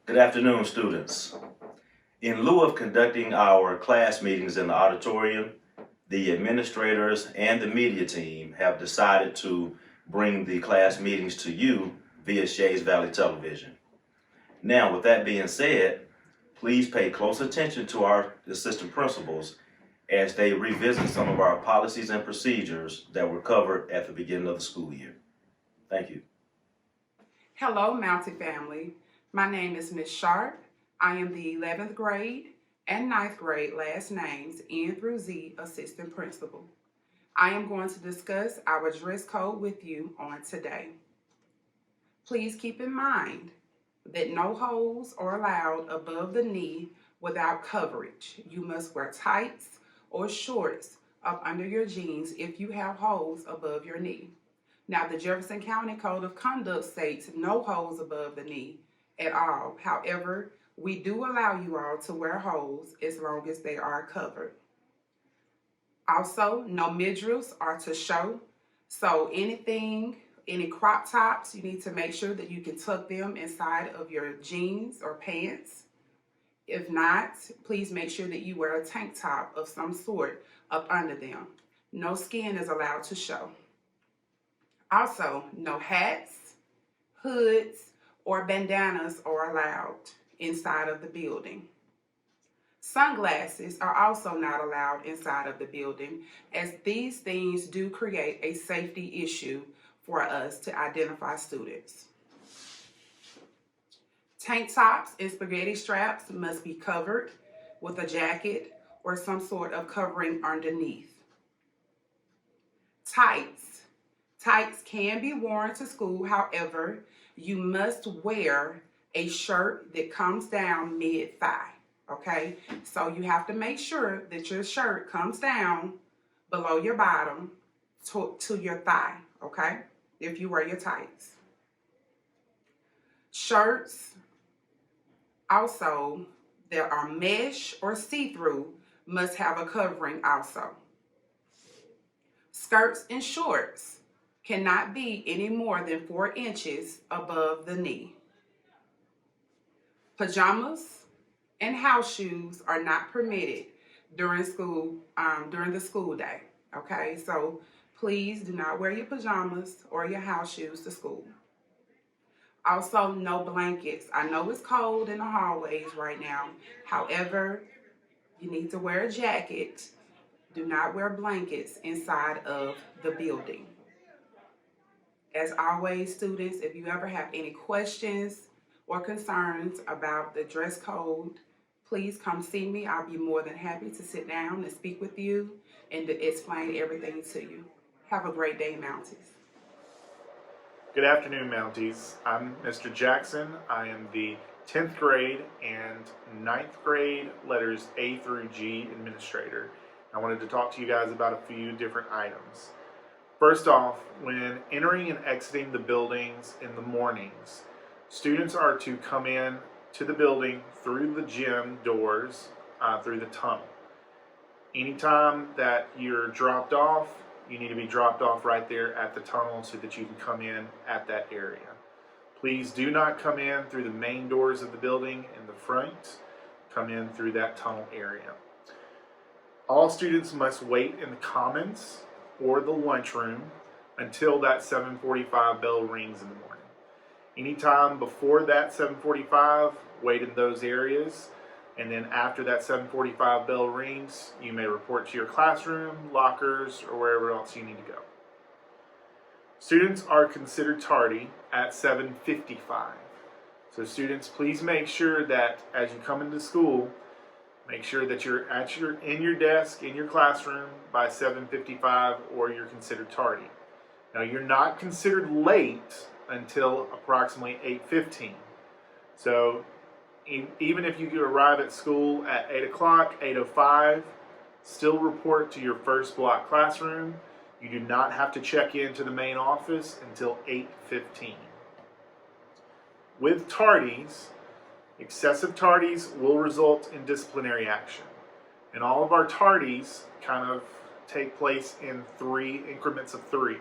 Good afternoon, students. In lieu of conducting our class meetings in the auditorium, the administrators and the media team have decided to bring the class meetings to you via Shays Valley Television. Now, with that being said, please pay close attention to our assistant principals as they revisit some of our policies and procedures that were covered at the beginning of the school year. Thank you. Hello, Mountie family. My name is Miss Sharp. I am the 11th grade and 9th grade last names N through Z assistant principal. I am going to discuss our dress code with you on today. Please keep in mind that no holes are allowed above the knee without coverage. You must wear tights or shorts up under your jeans if you have holes above your knee. Now, the Jefferson County Code of Conduct states no holes above the knee at all. However, we do allow you all to wear holes as long as they are covered. Also, no midriffs are to show. So any crop tops, you need to make sure that you can tuck them inside of your jeans or pants. If not, please make sure that you wear a tank top of some sort up under them. No skin is allowed to show. Also, no hats, hoods, or bandanas are allowed inside of the building. Sunglasses are also not allowed inside of the building, as these things do create a safety issue for us to identify students. Tank tops and spaghetti straps must be covered with a jacket or some sort of covering underneath. Tights can be worn to school. However, you must wear a shirt that comes down mid-thigh, okay? So you have to make sure that your shirt comes down below your bottom to your thigh, okay? If you wear your tights. Shirts also that are mesh or see-through must have a covering also. Skirts and shorts cannot be any more than 4 inches above the knee. Pajamas and house shoes are not permitted during the school day. Okay, so please do not wear your pajamas or your house shoes to school. Also, no blankets. I know it's cold in the hallways right now. However, you need to wear a jacket. Do not wear blankets inside of the building. As always, students, if you ever have any questions or concerns about the dress code, please come see me. I'll be more than happy to sit down and speak with you and to explain everything to you. Have a great day, Mounties. Good afternoon, Mounties. I'm Mr. Jackson. I am the 10th grade and 9th grade letters A through G administrator. I wanted to talk to you guys about a few different items. First off, when entering and exiting the buildings in the mornings, students are to come in to the building through the gym doors, through the tunnel. Anytime that you're dropped off, you need to be dropped off right there at the tunnel so that you can come in at that area. Please do not come in through the main doors of the building in the front. Come in through that tunnel area. All students must wait in the commons or the lunchroom until that 7:45 bell rings in the morning. Anytime before that 7:45, wait in those areas, and then after that 7:45 bell rings, you may report to your classroom, lockers, or wherever else you need to go. Students are considered tardy at 7:55. So students, please make sure that as you come into school, make sure that you're in your desk, in your classroom by 7:55, or you're considered tardy. Now, you're not considered late until approximately 8:15. So even if you arrive at school at 8 o'clock, 8:05, still report to your first block classroom. You do not have to check into the main office until 8:15. With tardies, excessive tardies will result in disciplinary action. And all of our tardies kind of take place in 3 increments of 3.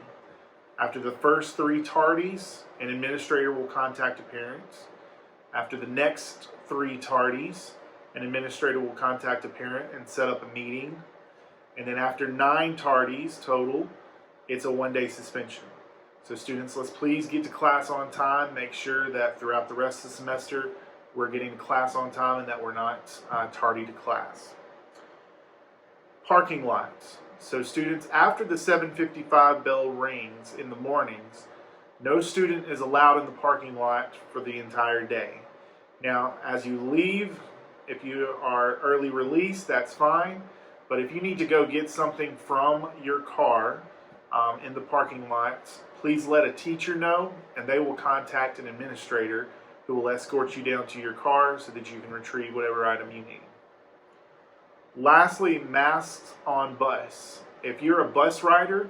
After the first 3 tardies, an administrator will contact a parent. After the next 3 tardies, an administrator will contact a parent and set up a meeting. And then after 9 tardies total, it's a 1-day suspension. So students, let's please get to class on time. Make sure that throughout the rest of the semester, we're getting to class on time and that we're not tardy to class. Parking lots. So students, after the 7:55 bell rings in the mornings, no student is allowed in the parking lot for the entire day. Now, as you leave, if you are early release, that's fine. But if you need to go get something from your car in the parking lot, please let a teacher know, and they will contact an administrator who will escort you down to your car so that you can retrieve whatever item you need. Lastly, masks on bus. If you're a bus rider,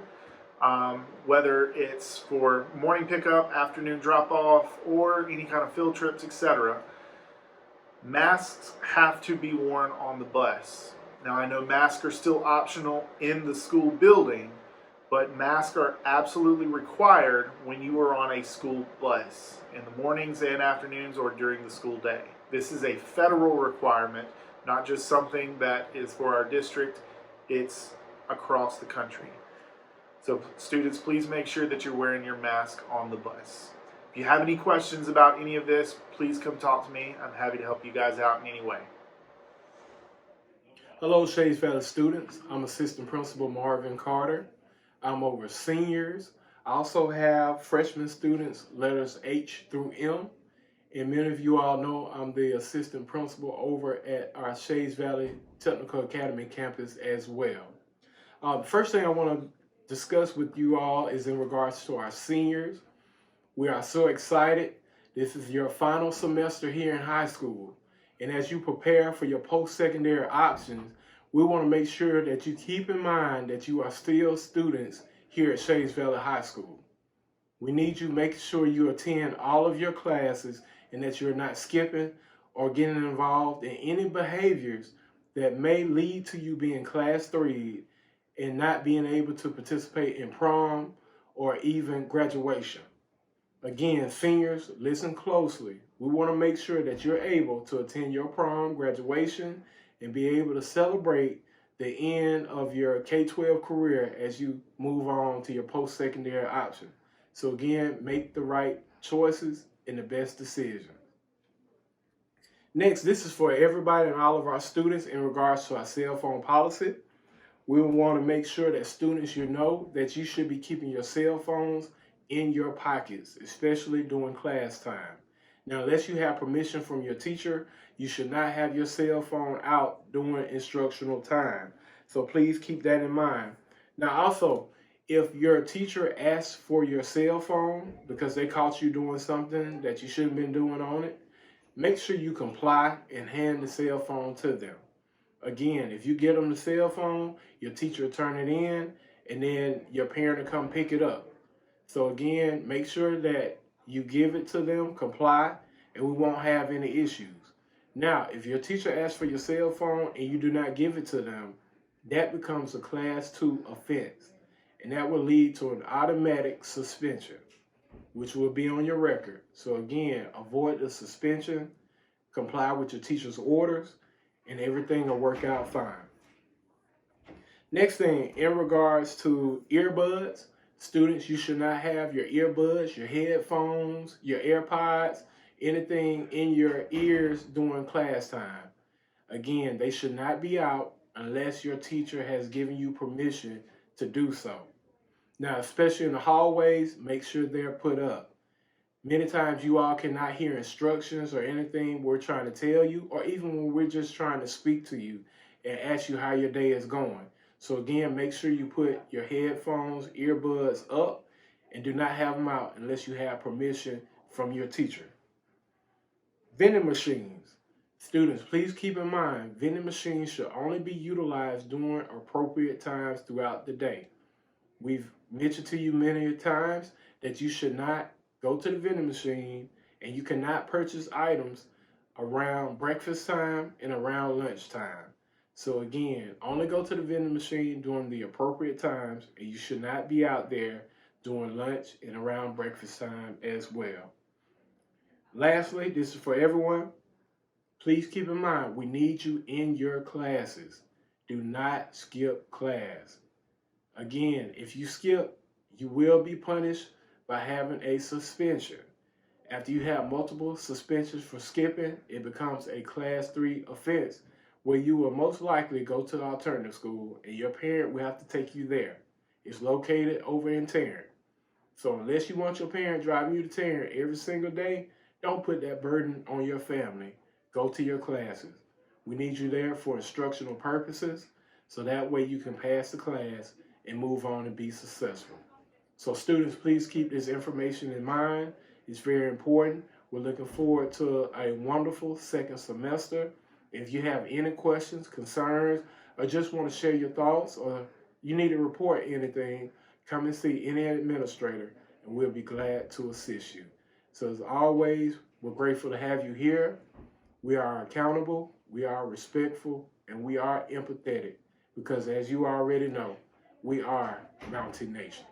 whether it's for morning pickup, afternoon drop-off, or any kind of field trips, etc., masks have to be worn on the bus. Now, I know masks are still optional in the school building, but masks are absolutely required when you are on a school bus in the mornings and afternoons or during the school day. This is a federal requirement, not just something that is for our district. It's across the country. So students, please make sure that you're wearing your mask on the bus. If you have any questions about any of this, please come talk to me. I'm happy to help you guys out in any way. Hello, Shays Valley students. I'm Assistant Principal Marvin Carter. I'm over seniors. I also have freshman students, letters H through M. And many of you all know I'm the Assistant Principal over at our Shays Valley Technical Academy campus as well. The first thing I want to discuss with you all is in regards to our seniors. We are so excited. This is your final semester here in high school. And as you prepare for your post-secondary options, we want to make sure that you keep in mind that you are still students here at Shays Valley High School. We need you making sure you attend all of your classes and that you're not skipping or getting involved in any behaviors that may lead to you being class 3 and not being able to participate in prom or even graduation. Again, seniors, listen closely. We want to make sure that you're able to attend your prom, graduation, and be able to celebrate the end of your K-12 career as you move on to your post-secondary option. So again, make the right choices and the best decision. Next, this is for everybody and all of our students in regards to our cell phone policy. We want to make sure that students, you know that you should be keeping your cell phones in your pockets, especially during class time. Now, unless you have permission from your teacher, you should not have your cell phone out during instructional time. So please keep that in mind. Now, also, if your teacher asks for your cell phone because they caught you doing something that you shouldn't have been doing on it, make sure you comply and hand the cell phone to them. Again, if you get them the cell phone, your teacher will turn it in, and then your parent will come pick it up. So again, make sure that you give it to them, comply, and we won't have any issues. Now, if your teacher asks for your cell phone and you do not give it to them, that becomes a Class 2 offense, and that will lead to an automatic suspension, which will be on your record. So again, avoid the suspension, comply with your teacher's orders, and everything will work out fine. Next thing, in regards to earbuds, students, you should not have your earbuds, your headphones, your AirPods, anything in your ears during class time. Again, they should not be out unless your teacher has given you permission to do so. Now, especially in the hallways, make sure they're put up. Many times you all cannot hear instructions or anything we're trying to tell you, or even when we're just trying to speak to you and ask you how your day is going. So again, make sure you put your headphones, earbuds up, and do not have them out unless you have permission from your teacher. Vending machines. Students, please keep in mind, vending machines should only be utilized during appropriate times throughout the day. We've mentioned to you many times that you should not go to the vending machine and you cannot purchase items around breakfast time and around lunch time. So again, only go to the vending machine during the appropriate times, and you should not be out there during lunch and around breakfast time as well. Lastly, this is for everyone. Please keep in mind, we need you in your classes. Do not skip class. Again, if you skip, you will be punished by having a suspension. After you have multiple suspensions for skipping, it becomes a class 3 offense where you will most likely go to the alternative school and your parent will have to take you there. It's located over in Tarrant. So unless you want your parent driving you to Tarrant every single day, don't put that burden on your family. Go to your classes. We need you there for instructional purposes, so that way you can pass the class and move on and be successful. So students, please keep this information in mind. It's very important. We're looking forward to a wonderful second semester. If you have any questions, concerns, or just want to share your thoughts, or you need to report anything, come and see any administrator, and we'll be glad to assist you. So as always, we're grateful to have you here. We are accountable, we are respectful, and we are empathetic, because as you already know, we are Mountain Nation.